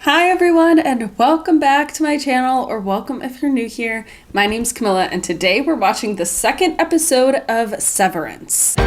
Hi everyone and welcome back to my channel, or welcome if you're new here. My name's Camilla and today we're watching the second episode of Severance.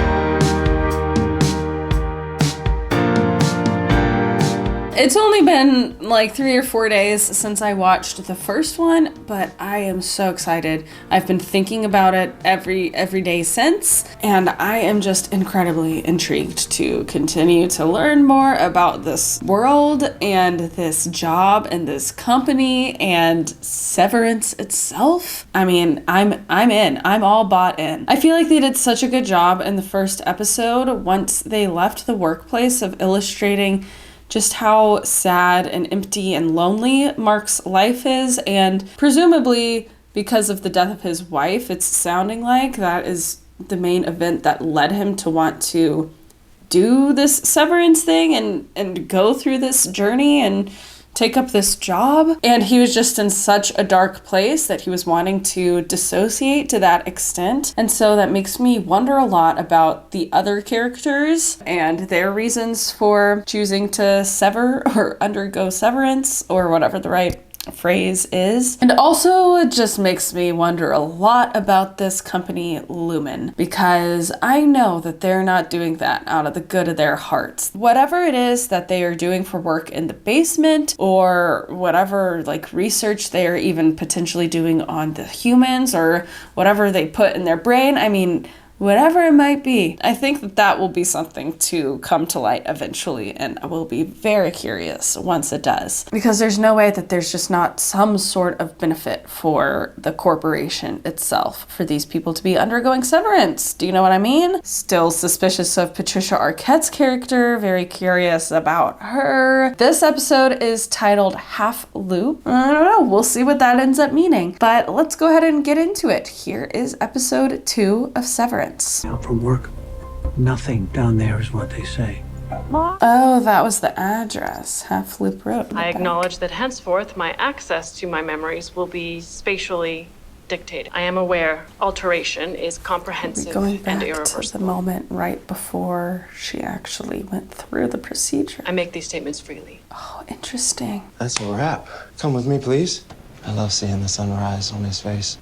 It's only been like 3 or 4 days since I watched the first one, but I am so excited. I've been thinking about it every day since, and I am just incredibly intrigued to continue to learn more about this world and this job and this company and Severance itself. I mean, I'm in. I'm all bought in. I feel like they did such a good job in the first episode once they left the workplace of illustrating just how sad and empty and lonely Mark's life is, and presumably because of the death of his wife, it's sounding like that is the main event that led him to want to do this severance thing and go through this journey and take up this job. And he was just in such a dark place that he was wanting to dissociate to that extent. And so that makes me wonder a lot about the other characters and their reasons for choosing to sever or undergo severance, or whatever the right phrase is. And also it just makes me wonder a lot about this company Lumen, because I know that they're not doing that out of the good of their hearts. Whatever it is that they are doing for work in the basement, or whatever like research they are even potentially doing on the humans, or whatever they put in their brain, I mean, whatever it might be, I think that that will be something to come to light eventually, and I will be very curious once it does. Because there's no way that there's just not some sort of benefit for the corporation itself for these people to be undergoing severance. Do you know what I mean? Still suspicious of Patricia Arquette's character, very curious about her. This episode is titled Half Loop. I don't know, we'll see what that ends up meaning. But let's go ahead and get into it. Here is episode 2 of Severance. Out from work, nothing down there is what they say. Oh, that was the address. Half Loop Road. I acknowledge that henceforth my access to my memories will be spatially dictated. I am aware alteration is comprehensive Going back and to irreversible. the moment right before she actually went through the procedure. I make these statements freely. Oh, interesting. That's a wrap. Come with me, please. I love seeing the sunrise on his face.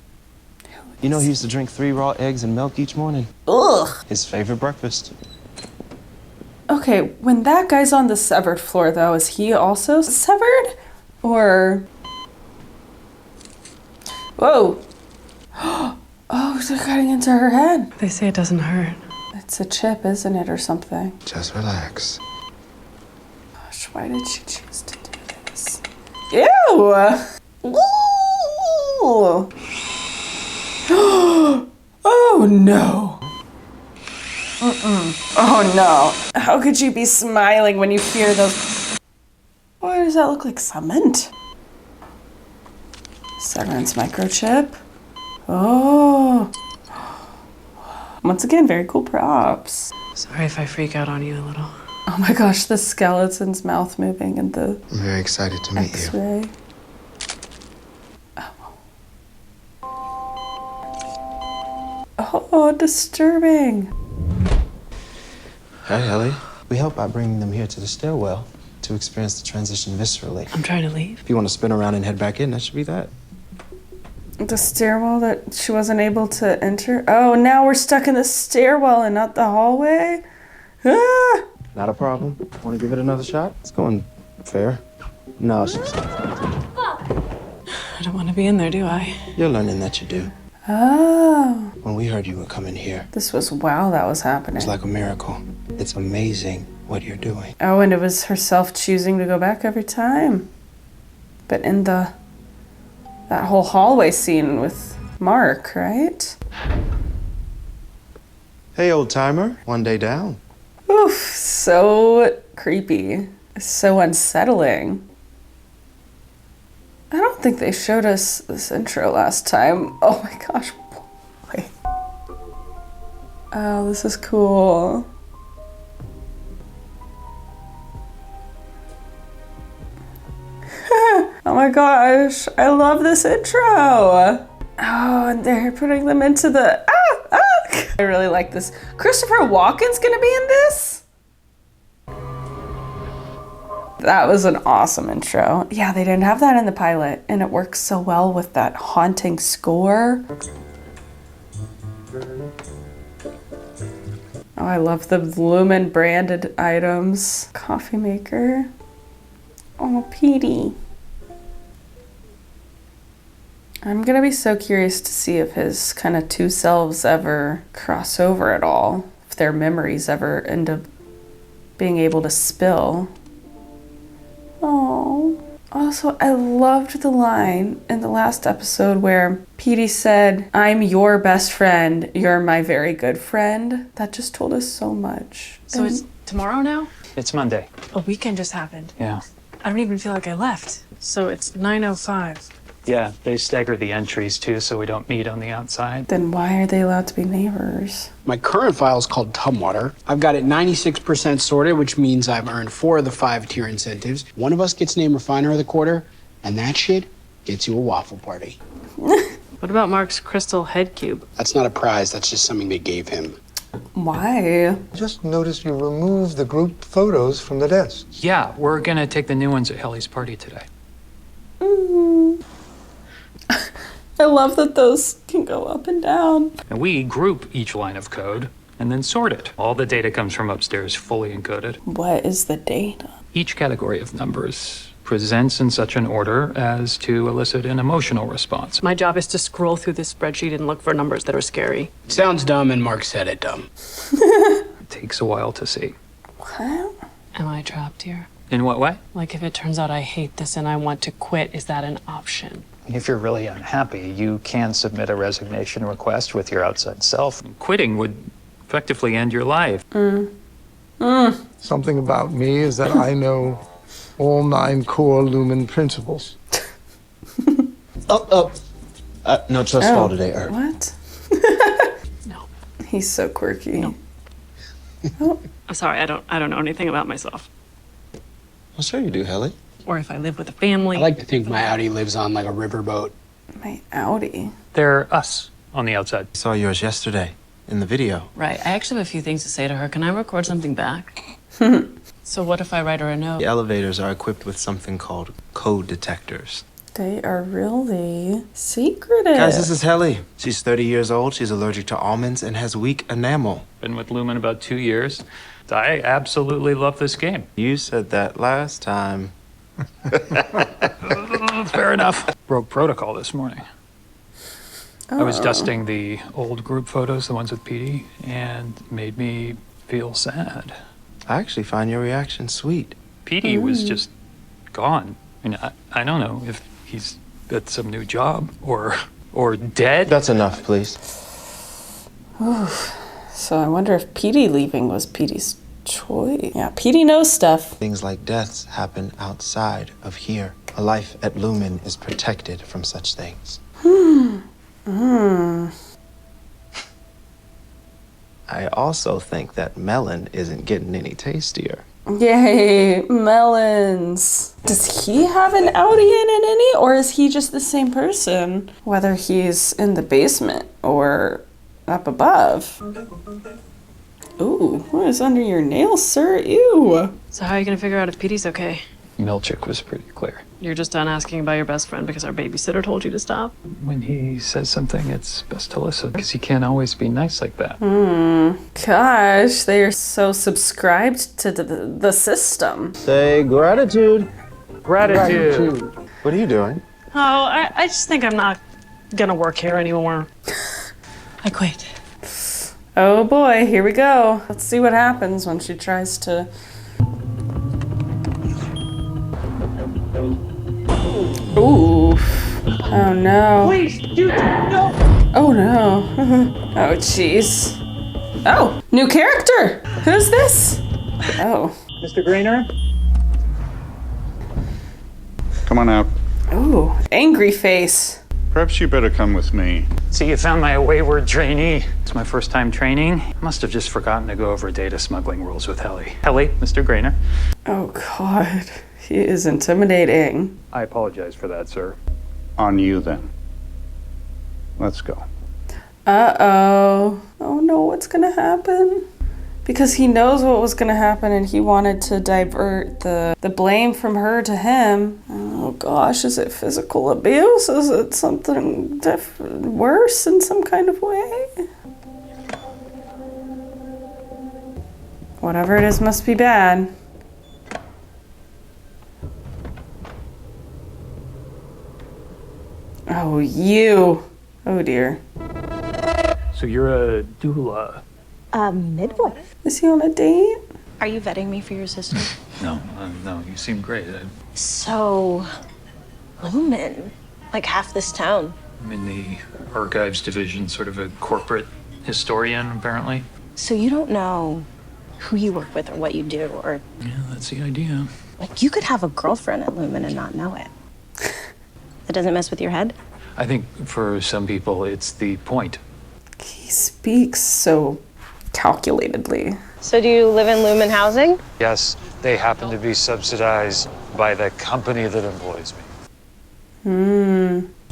You know, he used to drink 3 raw eggs and milk each morning. Ugh. His favorite breakfast. Okay, when that guy's on the severed floor, though, is he also severed? Or... Whoa. Oh, they're cutting into her head. They say it doesn't hurt. It's a chip, isn't it, or something? Just relax. Gosh, why did she choose to do this? Ew! Ooh! Oh no. Oh no. How could you be smiling when you hear those? Why does that look like cement? Severance microchip. Oh. Once again, very cool props. Sorry if I freak out on you a little. Oh my gosh, the skeleton's mouth moving and the I'm very excited to meet you. X-ray. Oh, disturbing. Hi, Ellie. We help by bringing them here to the stairwell to experience the transition viscerally. I'm trying to leave. If you want to spin around and head back in, that should be that. The stairwell that she wasn't able to enter? Oh, now we're stuck in the stairwell and not the hallway? Ah! Not a problem. Want to give it another shot? It's going fair. No, she's not. I don't want to be in there, do I? You're learning that you do. Oh. When we heard you were coming here, This was while that was happening. it's like a miracle. It's amazing what you're doing. Oh, and it was herself choosing to go back every time. But in that whole hallway scene with Mark, right? Hey, old timer. One day down. Oof, so creepy. So unsettling. I don't think they showed us this intro last time. Oh my gosh. Wait. Oh, this is cool. Oh my gosh, I love this intro. Oh, and they're putting them into the, I really like this. Christopher Walken's gonna be in this? That was an awesome intro. Yeah, they didn't have that in the pilot, and it works so well with that haunting score. Oh, I love the Lumen branded items. Coffee maker. Oh, Petey. I'm gonna be so curious to see if his kind of two selves ever cross over at all. If their memories ever end up being able to spill. Oh. Also, I loved the line in the last episode where Petey said, "I'm your best friend, you're my very good friend." That just told us so much. So it's tomorrow now? It's Monday. A weekend just happened. Yeah. I don't even feel like I left. So it's 9:05. Yeah, they stagger the entries too, so we don't meet on the outside. Then why are they allowed to be neighbors? My current file is called Tumwater. I've got it 96% sorted, which means I've earned 4 of the 5 tier incentives. One of us gets named Refiner of the Quarter, and that shit gets you a waffle party. What about Mark's crystal head cube? That's not a prize, that's just something they gave him. Why? Just noticed you removed the group photos from the desk. Yeah, we're gonna take the new ones at Helly's party today. I love that those can go up and down. And we group each line of code and then sort it. All the data comes from upstairs, fully encoded. What is the data? Each category of numbers presents in such an order as to elicit an emotional response. My job is to scroll through this spreadsheet and look for numbers that are scary. Sounds dumb, and Mark said it dumb. It takes a while to see. What? Am I trapped here? In what way? Like if it turns out I hate this and I want to quit, is that an option? If you're really unhappy, you can submit a resignation request with your outside self. Quitting would effectively end your life. Something about me is that I know all 9 core Lumen principles. No trust fall today, Earth. What? No. He's so quirky. No. I'm sorry, I don't know anything about myself. Well, sure you do, Helly. Or if I live with a family. I like to think my Audi lives on like a riverboat. My Audi. They're us on the outside. Saw yours yesterday in the video. Right, I actually have a few things to say to her. Can I record something back? So what if I write her a note? The elevators are equipped with something called code detectors. They are really secretive. Guys, this is Helly. She's 30 years old, she's allergic to almonds, and has weak enamel. Been with Lumen about 2 years. I absolutely love this game. You said that last time. Fair enough. Broke protocol this morning. I was dusting the old group photos, the ones with Petey, and made me feel sad. I actually find your reaction sweet. Petey was just gone. I mean, I don't know if he's at some new job or dead. That's enough, please. So I wonder if Petey leaving was Petey's choice. Yeah, Petey knows stuff. Things like deaths happen outside of here. A life at Lumen is protected from such things. I also think that melon isn't getting any tastier. Yay, melons. Does he have an Audi in it any, or is he just the same person? Whether he's in the basement or up above. Ooh, what is under your nails, sir? Ew. So how are you gonna figure out if Petey's okay? Milchick was pretty clear. You're just done asking about your best friend because our babysitter told you to stop? When he says something, it's best to listen, because he can't always be nice like that. Gosh, they are so subscribed to the system. Say gratitude. Gratitude. What are you doing? Oh, I just think I'm not gonna work here anymore. I quit. Oh boy, here we go. Let's see what happens when she tries to... Ooh. Oh no. Please, dude, no! Oh no. Oh jeez. Oh, new character! Who's this? Oh. Mr. Greener? Come on out. Ooh, angry face. Perhaps you better come with me. See, you found my wayward trainee. It's my first time training. Must have just forgotten to go over data smuggling rules with Helly. Helly, Mr. Grainer. Oh god, he is intimidating. I apologize for that, sir. On you, then. Let's go. Uh-oh. Oh no, what's gonna happen? Because he knows what was going to happen and he wanted to divert the blame from her to him. Oh gosh, is it physical abuse? Is it something worse in some kind of way? Whatever it is must be bad. Oh, you. Oh dear. So you're a doula? Midwife. Is he on a date? Are you vetting me for your sister? No, no, you seem great. So, Lumen, like half this town. I'm in the archives division, sort of a corporate historian, apparently. So you don't know who you work with or what you do, or... Yeah, that's the idea. Like, you could have a girlfriend at Lumen and not know it. That doesn't mess with your head? I think for some people, it's the point. He speaks so calculatedly. So do you live in Lumen housing? Yes, they happen to be subsidized by the company that employs me.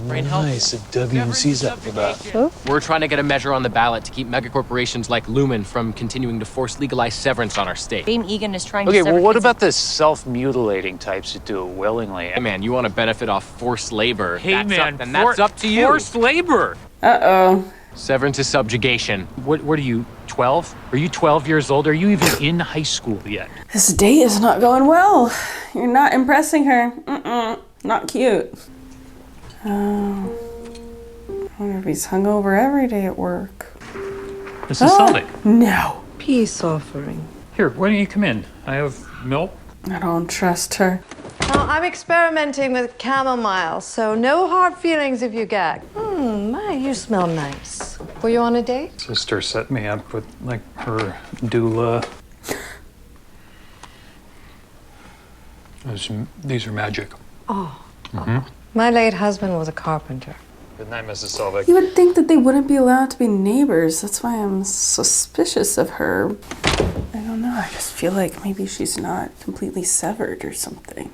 Nice, the WMC's up for that. We're trying to get a measure on the ballot to keep megacorporations like Lumen from continuing to force legalized severance on our state. Dame Egan is trying to Okay, sever well, what kids- about the self-mutilating types that do it willingly? Hey man, you want to benefit off forced labor? Hey, that's man, up, then that's up to you. Forced labor. Uh-oh. Severance is subjugation. What are you, 12? Are you 12 years old? Are you even in high school yet? This date is not going well. You're not impressing her. Not cute. Oh. I wonder if he's hungover every day at work. This is Starley. No. Peace offering. Here, why don't you come in? I have milk. I don't trust her. I'm experimenting with chamomile, so no hard feelings if you gag. My, you smell nice. Were you on a date? Sister set me up with, like, her doula. These are magic. Oh. Mm-hmm. My late husband was a carpenter. Good night, Mrs. Selvig. You would think that they wouldn't be allowed to be neighbors. That's why I'm suspicious of her. I don't know. I just feel like maybe she's not completely severed or something.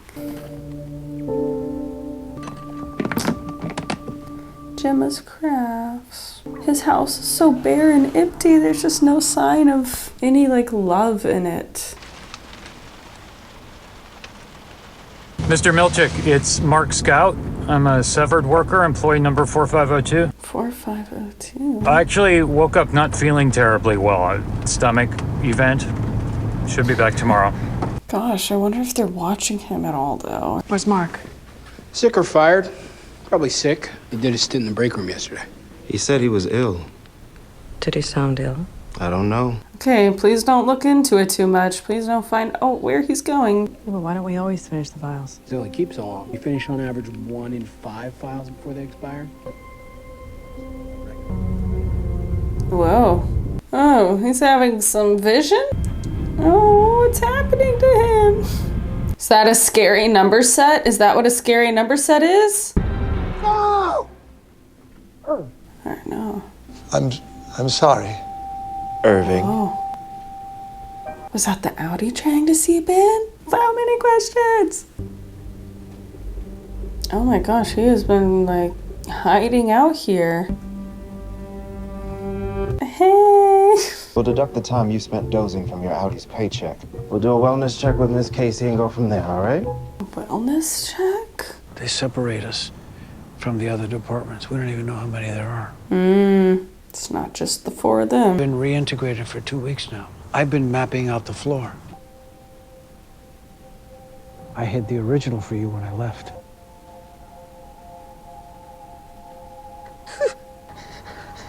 Gemma's Crafts. His house is so bare and empty. There's just no sign of any, like, love in it. Mr. Milchick, it's Mark Scout. I'm a severed worker, employee number 4502. 4502? I actually woke up not feeling terribly well. Stomach event. Should be back tomorrow. Gosh, I wonder if they're watching him at all, though. Where's Mark? Sick or fired? Probably sick. He did a stint in the break room yesterday. He said he was ill. Did he sound ill? I don't know. Okay, please don't look into it too much. Please don't find out where he's going. Well, why don't we always finish the files? It only keeps so long. You finish on average 1 in 5 files before they expire. Whoa. Oh, he's having some vision? Oh, what's happening to him? Is that a scary number set? Is that what a scary number set is? No! I don't know. I'm sorry. Irving. Oh. Was that the Audi trying to see Ben? So many questions. Oh my gosh, he has been like hiding out here. Hey. We'll deduct the time you spent dozing from your Audi's paycheck. We'll do a wellness check with Miss Casey and go from there, all right? Wellness check? They separate us from the other departments. We don't even know how many there are. It's not just the 4 of them. Been reintegrated for 2 weeks now. I've been mapping out the floor. I hid the original for you when I left.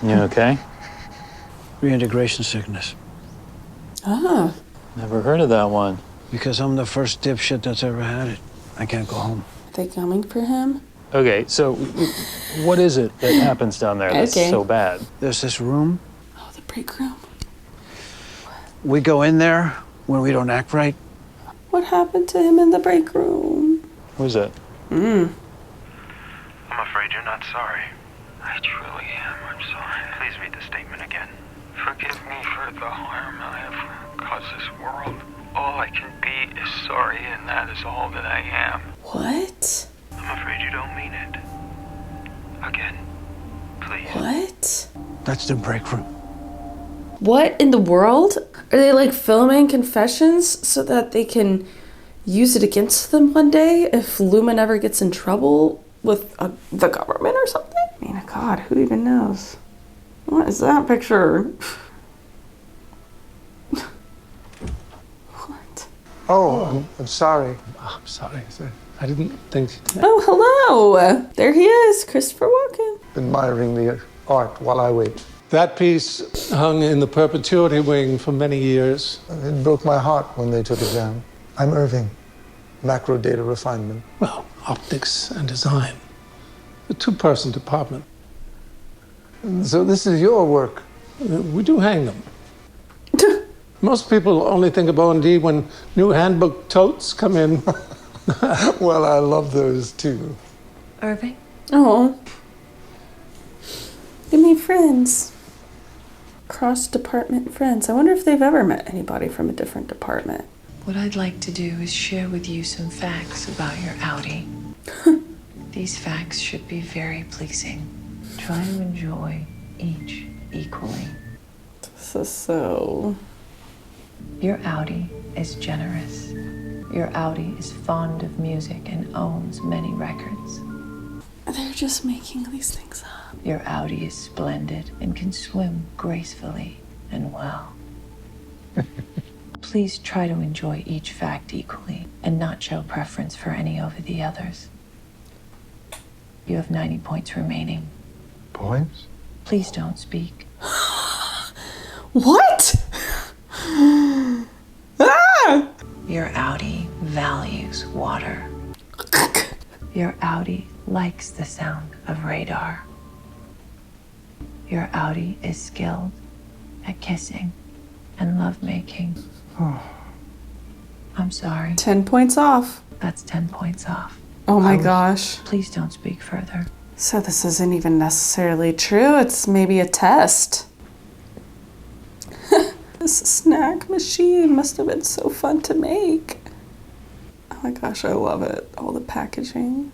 You okay? Reintegration sickness. Ah. Never heard of that one. Because I'm the first dipshit that's ever had it. I can't go home. Are they coming for him? Okay, so what is it that happens down there that's Okay. so bad? There's this room. Oh, the break room. We go in there when we don't act right. What happened to him in the break room? Who's that? I'm afraid you're not sorry. I truly am. I'm sorry. Please read the statement again. Forgive me for the harm I have caused this world. All I can be is sorry, and that is all that I am. What? I'm afraid you don't mean it. Again, please. What? That's the break room. What in the world? Are they like filming confessions so that they can use it against them one day if Lumen ever gets in trouble with the government or something? I mean, God, who even knows? What is that picture? What? Oh, I'm sorry. Oh, I'm sorry, sir. I didn't think... Oh, hello. There he is, Christopher Walken. Admiring the art while I wait. That piece hung in the perpetuity wing for many years. It broke my heart when they took it down. I'm Irving, macro data refinement. Well, optics and design. A two-person department. So this is your work. We do hang them. Most people only think of O&D when new handbook totes come in. Well, I love those too. Irving? Oh. They made friends. Cross-department friends. I wonder if they've ever met anybody from a different department. What I'd like to do is share with you some facts about your Audi. These facts should be very pleasing. Try to enjoy each equally. This is so... Your Audi is generous. Your Audi is fond of music and owns many records. They're just making these things up. Your Audi is splendid and can swim gracefully and well. Please try to enjoy each fact equally and not show preference for any over the others. You have 90 points remaining. Points? Please don't speak. What? Ah! Your Audi values water. Your Audi likes the sound of radar. Your Audi is skilled at kissing and lovemaking. I'm sorry. 10 points off. That's 10 points off. Oh my gosh. Please don't speak further. So this isn't even necessarily true. It's maybe a test. This snack machine must have been so fun to make. Oh my gosh, I love it. All the packaging.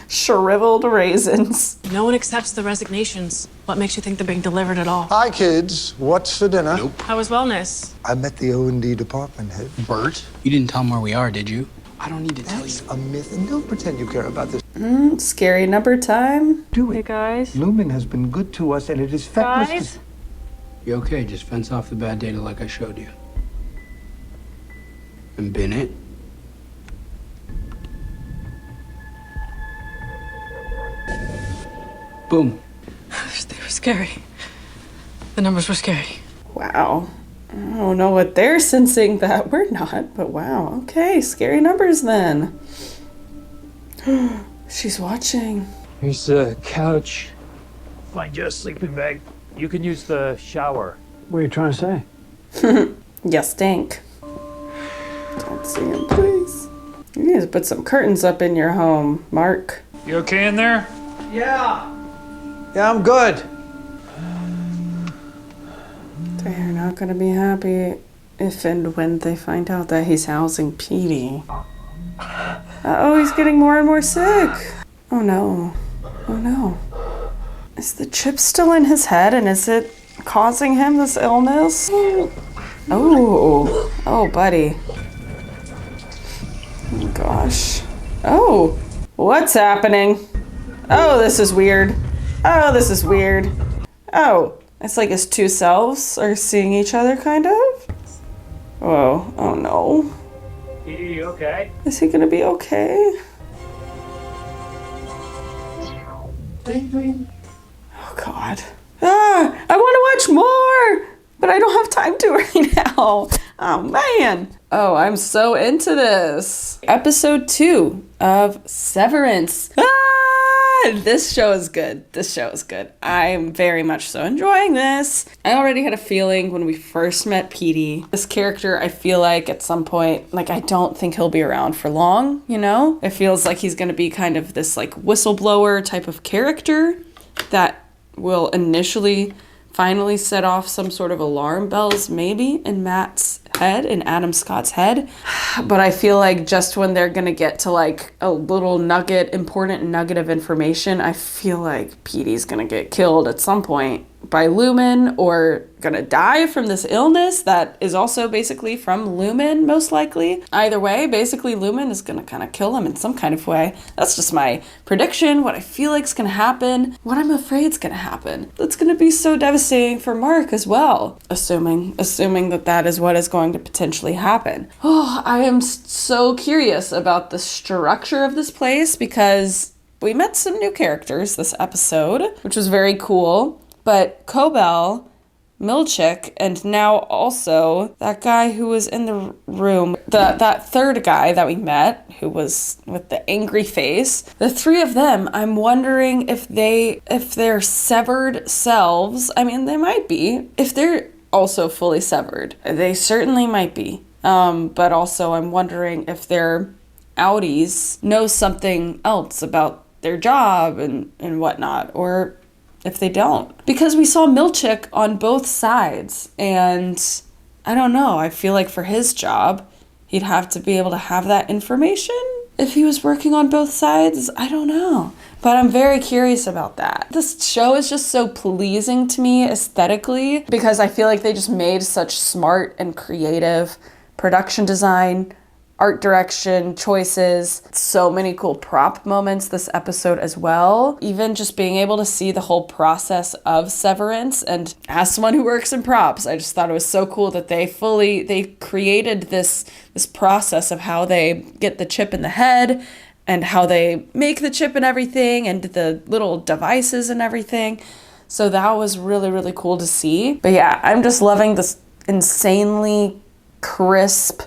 Shriveled raisins. No one accepts the resignations. What makes you think they're being delivered at all? Hi, kids. What's for dinner? Nope. How was wellness? I met the O&D department head. Bert? You didn't tell him where we are, did you? I don't need to tell you. That's a myth, and don't pretend you care about this. Scary number time. Do it. Hey, guys. Lumen has been good to us, and it is feckless. Guys? You okay? Just fence off the bad data like I showed you. And bin it. Boom. They were scary. The numbers were scary. Wow. I don't know what they're sensing that we're not, but wow. Okay, scary numbers then. She's watching. Here's the couch. Find you a sleeping bag. You can use the shower. What are you trying to say? You stink. Don't see him, please. You need to put some curtains up in your home, Mark. You okay in there? Yeah, I'm good. They're not gonna be happy if and when they find out that he's housing Petey. Uh-oh, he's getting more and more sick. Oh no. Oh no. Is the chip still in his head and is it causing him this illness? Oh, buddy. Oh gosh. Oh, what's happening? Oh, this is weird. Oh, this is weird. Oh, it's like his two selves are seeing each other, kind of. Whoa, oh no. You okay? Is he gonna be okay? Oh God. Ah, I want to watch more, but I don't have time to right now. Oh man. Oh, I'm so into this. Episode 2 of Severance. This show is good. This show is good. I'm very much so enjoying this. I already had a feeling when we first met Petey. This character, I feel like at some point, like I don't think he'll be around for long, you know? It feels like he's gonna be kind of this like whistleblower type of character that will initially finally set off some sort of alarm bells maybe in Matt's head, in Adam Scott's head. But I feel like just when they're gonna get to like a little important nugget of information, I feel like Petey's gonna get killed at some point by Lumen or gonna die from this illness that is also basically from Lumen, most likely. Either way, basically Lumen is gonna kind of kill him in some kind of way. That's just my prediction, what I feel like is gonna happen, what I'm afraid is gonna happen. That's gonna be so devastating for Mark as well, assuming that is what is going to potentially happen. Oh, I am so curious about the structure of this place because we met some new characters this episode, which was very cool. But Kobel, Milchik, and now also that guy who was in the room, that third guy that we met, who was with the angry face, the three of them, I'm wondering if they're severed selves. I mean, they might be. If they're also fully severed, they certainly might be. But also I'm wondering if their outies know something else about their job and whatnot, or if they don't. Because we saw Milchik on both sides, and I don't know, I feel like for his job, he'd have to be able to have that information if he was working on both sides. I don't know. But I'm very curious about that. This show is just so pleasing to me aesthetically because I feel like they just made such smart and creative production design, art direction, choices, so many cool prop moments this episode as well. Even just being able to see the whole process of Severance, and as someone who works in props, I just thought it was so cool that they created this process of how they get the chip in the head and how they make the chip and everything and the little devices and everything. So that was really, really cool to see. But yeah, I'm just loving this insanely crisp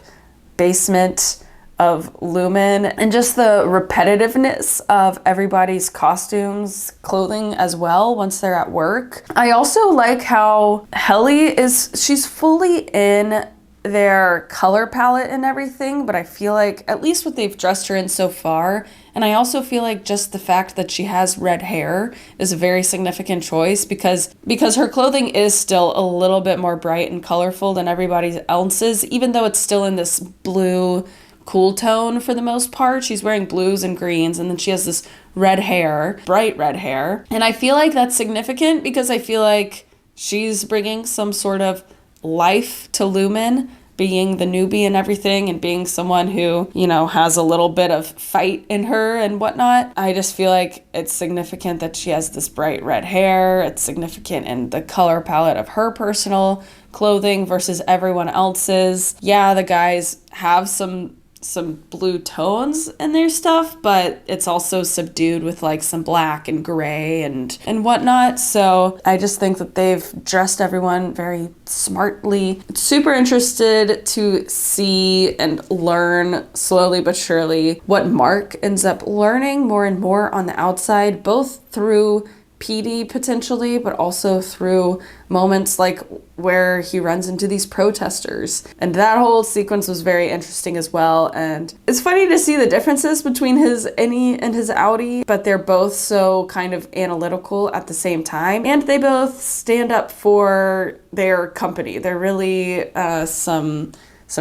basement of Lumen and just the repetitiveness of everybody's costumes, clothing as well once they're at work. I also like how Helly she's fully in their color palette and everything, but I feel like at least what they've dressed her in so far, and I also feel like just the fact that she has red hair is a very significant choice because her clothing is still a little bit more bright and colorful than everybody else's, even though it's still in this blue cool tone for the most part. She's wearing blues and greens, and then she has this red hair, bright red hair. And I feel like that's significant because I feel like she's bringing some sort of life to Lumen, being the newbie and everything, and being someone who, you know, has a little bit of fight in her and whatnot. I just feel like it's significant that she has this bright red hair. It's significant in the color palette of her personal clothing versus everyone else's. Yeah, the guys have some blue tones in their stuff, but it's also subdued with like some black and gray and whatnot. So I just think that they've dressed everyone very smartly. Super interested to see and learn slowly but surely what Mark ends up learning more and more on the outside, both through PD potentially, but also through moments like where he runs into these protesters. And that whole sequence was very interesting as well. And it's funny to see the differences between his innie and his outie, but they're both so kind of analytical at the same time. And they both stand up for their company. They're really some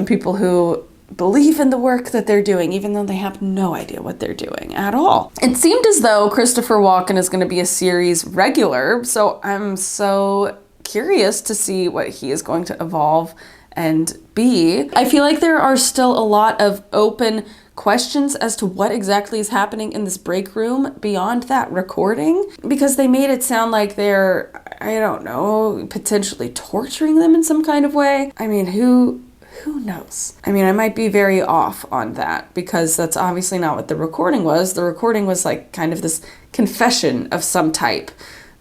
people who believe in the work that they're doing, even though they have no idea what they're doing at all. It seemed as though Christopher Walken is going to be a series regular, so I'm so curious to see what he is going to evolve and be. I feel like there are still a lot of open questions as to what exactly is happening in this break room beyond that recording, because they made it sound like they're, I don't know, potentially torturing them in some kind of way. I mean, who knows? I mean, I might be very off on that because that's obviously not what the recording was. The recording was like kind of this confession of some type.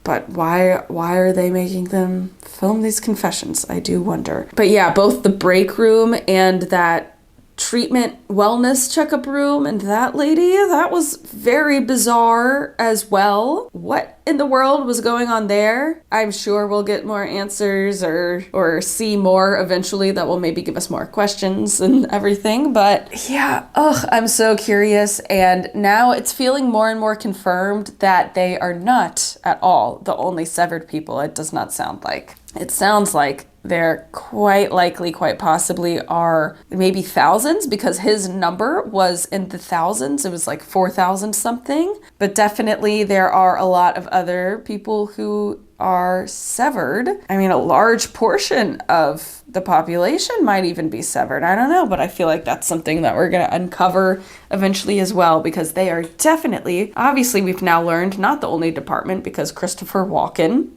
But why are they making them film these confessions? I do wonder. But yeah, both the break room and that treatment wellness checkup room and that lady, that was very bizarre as well. What in the world was going on there? I'm sure we'll get more answers or see more eventually that will maybe give us more questions and everything. But yeah, I'm so curious. And now it's feeling more and more confirmed that they are not at all the only severed people. It does not sound like. It sounds like there quite likely, quite possibly are maybe thousands, because his number was in the thousands. It was like 4,000 something. But definitely there are a lot of other people who are severed. I mean, a large portion of the population might even be severed. I don't know, but I feel like that's something that we're going to uncover eventually as well, because they are definitely, obviously we've now learned, not the only department, because Christopher Walken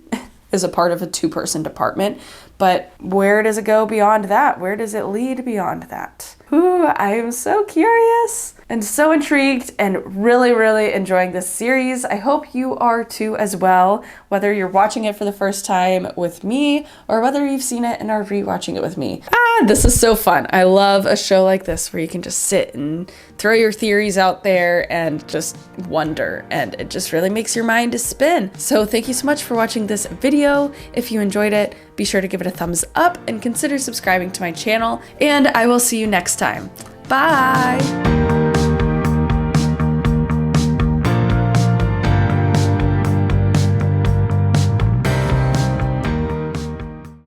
is a part of a 2-person department. But where does it go beyond that? Where does it lead beyond that? Ooh, I am so curious and so intrigued and really, really enjoying this series. I hope you are too as well, whether you're watching it for the first time with me or whether you've seen it and are rewatching it with me. This is so fun. I love a show like this where you can just sit and throw your theories out there and just wonder, and it just really makes your mind spin. So thank you so much for watching this video. If you enjoyed it, be sure to give it a thumbs up and consider subscribing to my channel, and I will see you next time. Bye!